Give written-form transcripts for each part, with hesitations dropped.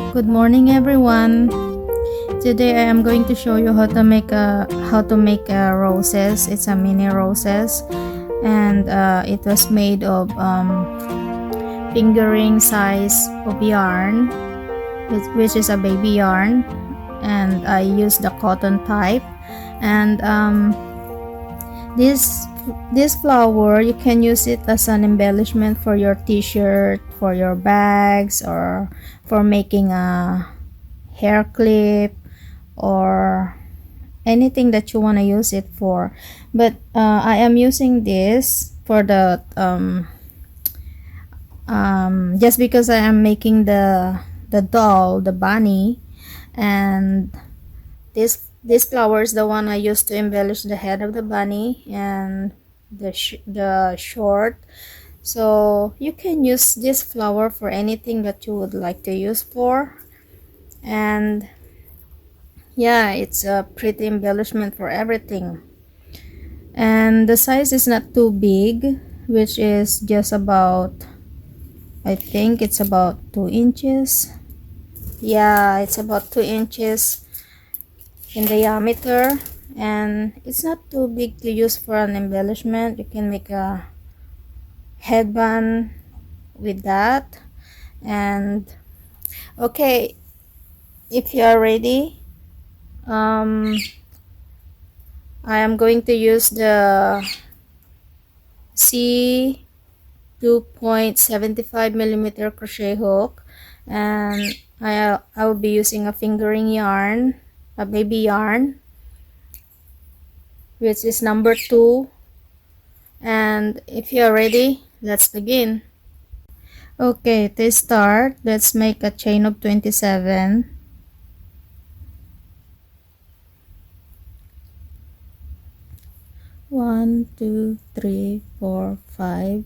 Good morning, everyone. Today I am going to show you how to make roses. It's a mini roses, and it was made of fingering size of yarn, which is a baby yarn, and I used the cotton type. And this flower, you can use it as an embellishment for your t-shirt, for your bags, or for making a hair clip, or anything that you want to use it for. But I am using this for the just because I am making the doll, the bunny, and this flower is the one I used to embellish the head of the bunny and the short. So you can use this flower for anything that you would like to use for. And yeah, it's a pretty embellishment for everything. And the size is not too big, which is just about, I think it's about 2 inches. Yeah, it's about 2 inches in diameter, and it's not too big to use for an embellishment. You can make a headband with that. And okay, if you are ready, I am going to use the C 2.75 millimeter crochet hook, and I will be using a fingering yarn, a baby yarn, which is number 2. And if you are ready, let's begin. Okay, to start, let's make a chain of 27. One, 2, 3, 4, 5,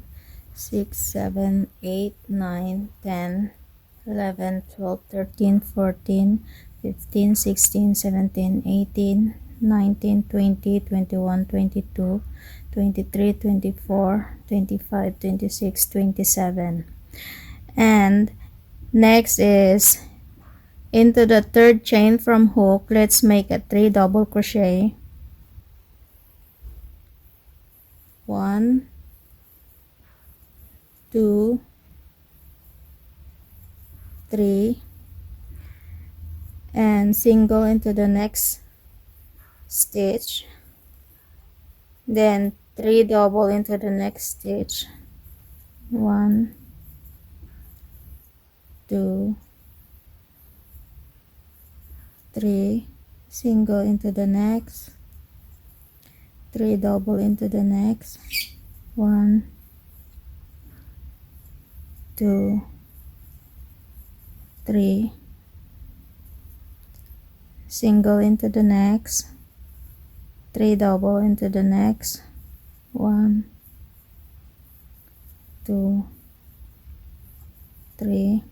6, 7, 8, 9, 10, 11, 12, 13, 14, 15, 16, 17, 18, 19, 20, 21, 22, 23, 24, 25, 26, 27. And next is into the third chain from hook, let's make a 3 double crochet. 1, 2, 3, and single into the next stitch, then 3 double into the next stitch. 1, 2, 3, single into the next, 3 double into the next. 1, 2, 3, single into the next, 3 double into the next. 1, 2, 3,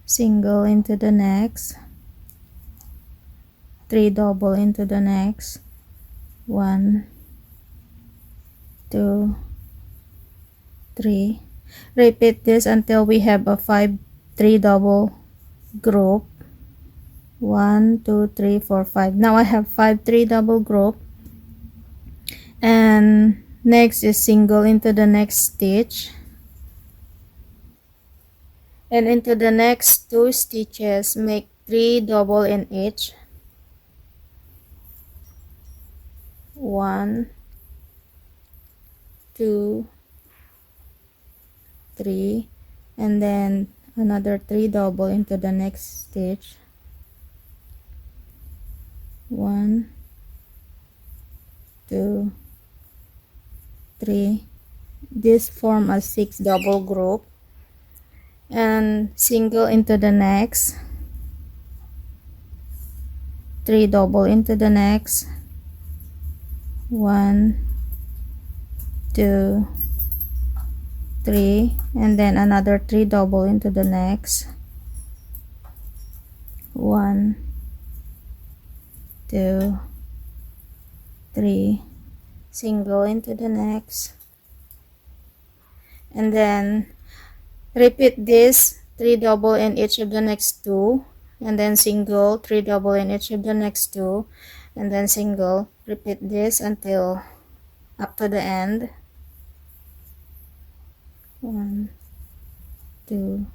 single into the next, 3 double into the next. 1, 2, 3. Repeat this until we have a 3 double group. 1, 2, 3, 4, 5. Now I have 3 double group. And next is single into the next stitch, and into the next 2 stitches make 3 double in each. 1, 2, 3, and then another 3 double into the next stitch. 1, 2, 3. This form a 6 double group, and single into the next, 3 double into the next. 1, 2, 3, and then another 3 double into the next. 1, 2, 3, single into the next, and then repeat this 3 double in each of the next two, and then single, 3 double in each of the next two, and then single. Repeat this until up to the end. 1, 2,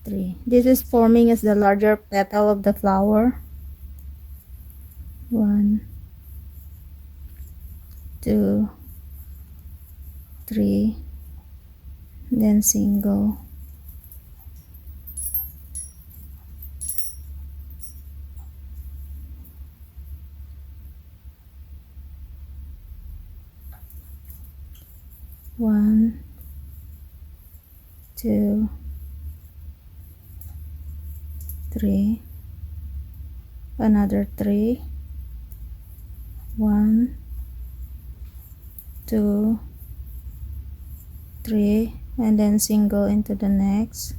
3. This is forming as the larger petal of the flower. 1, 2, 3, then single. One, two, three, another 3, 1, 2, 3, and then single into the next,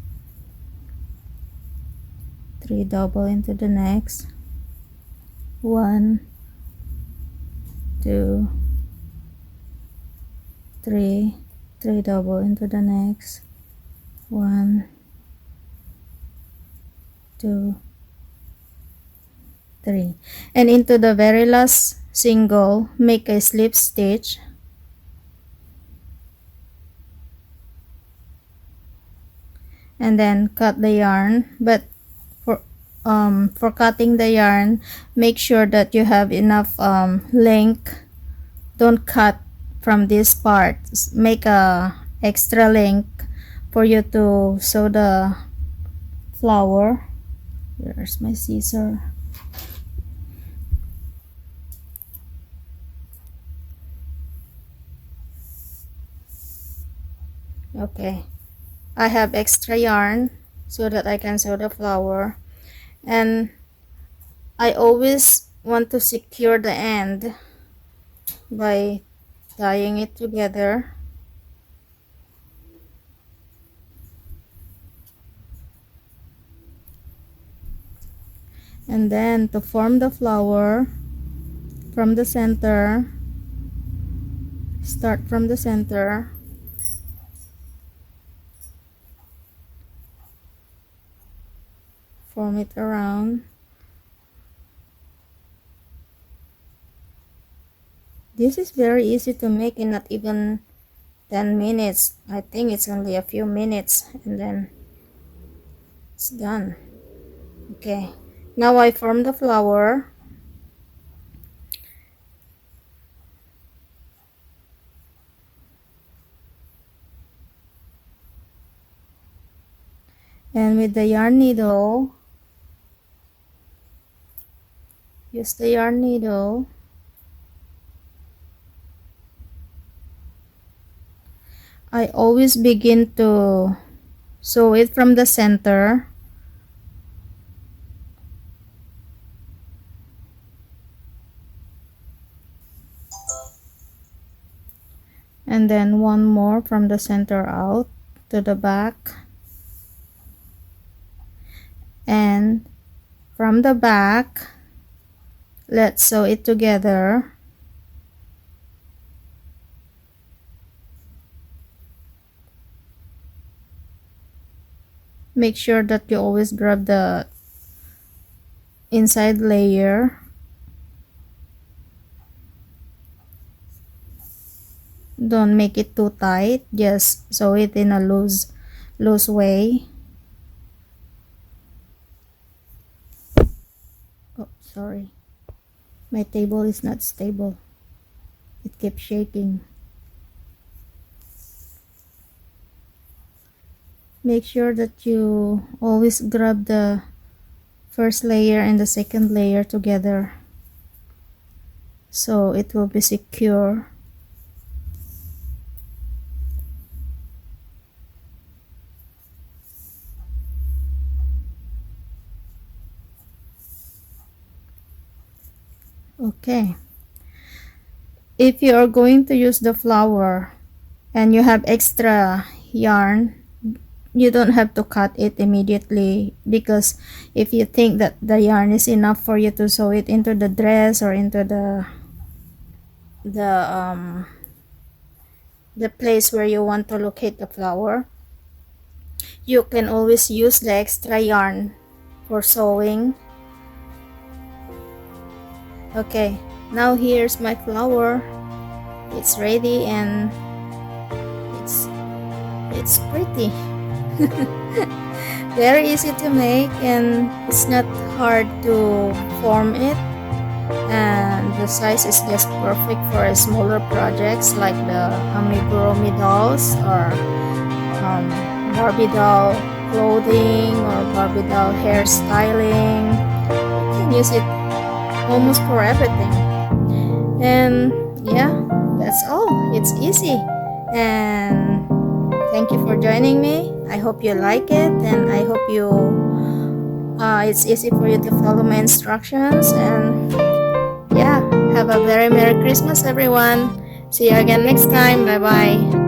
3 double into the next, 1, 2, 3, 3 double into the next, 1, 2, 3, and into the very last single, make a slip stitch, and then cut the yarn. But for cutting the yarn, make sure that you have enough length. Don't cut from this part. Make a extra length for you to sew the flower. There's my scissor. Okay, I have extra yarn so that I can sew the flower, and I always want to secure the end by tying it together. And then to form the flower from the center, start from the center, form it around. This is very easy to make in not even 10 minutes. I think it's only a few minutes and then it's done. Okay, now I form the flower. And with the yarn needle, use the yarn needle. I always begin to sew it from the center. And then one more from the center out to the back. And from the back, let's sew it together. Make sure that you always grab the inside layer. Don't make it too tight, just sew it in a loose way. Oh, sorry, my table is not stable, it keeps shaking. Make sure that you always grab the first layer and the second layer together so it will be secure. Okay, if you are going to use the flower and you have extra yarn, you don't have to cut it immediately, because if you think that the yarn is enough for you to sew it into the dress or into the place where you want to locate the flower, You can always use the extra yarn for sewing. Okay, now here's my flower. It's ready and it's pretty. Very easy to make, and it's not hard to form it, and the size is just perfect for smaller projects like the amigurumi dolls or Barbie doll clothing or Barbie doll hairstyling. You can use it almost for everything. And yeah, that's all. It's easy. And thank you for joining me. I hope you like it, and I hope it's easy for you to follow my instructions. And yeah, have a very Merry Christmas, everyone. See you again next time. Bye bye.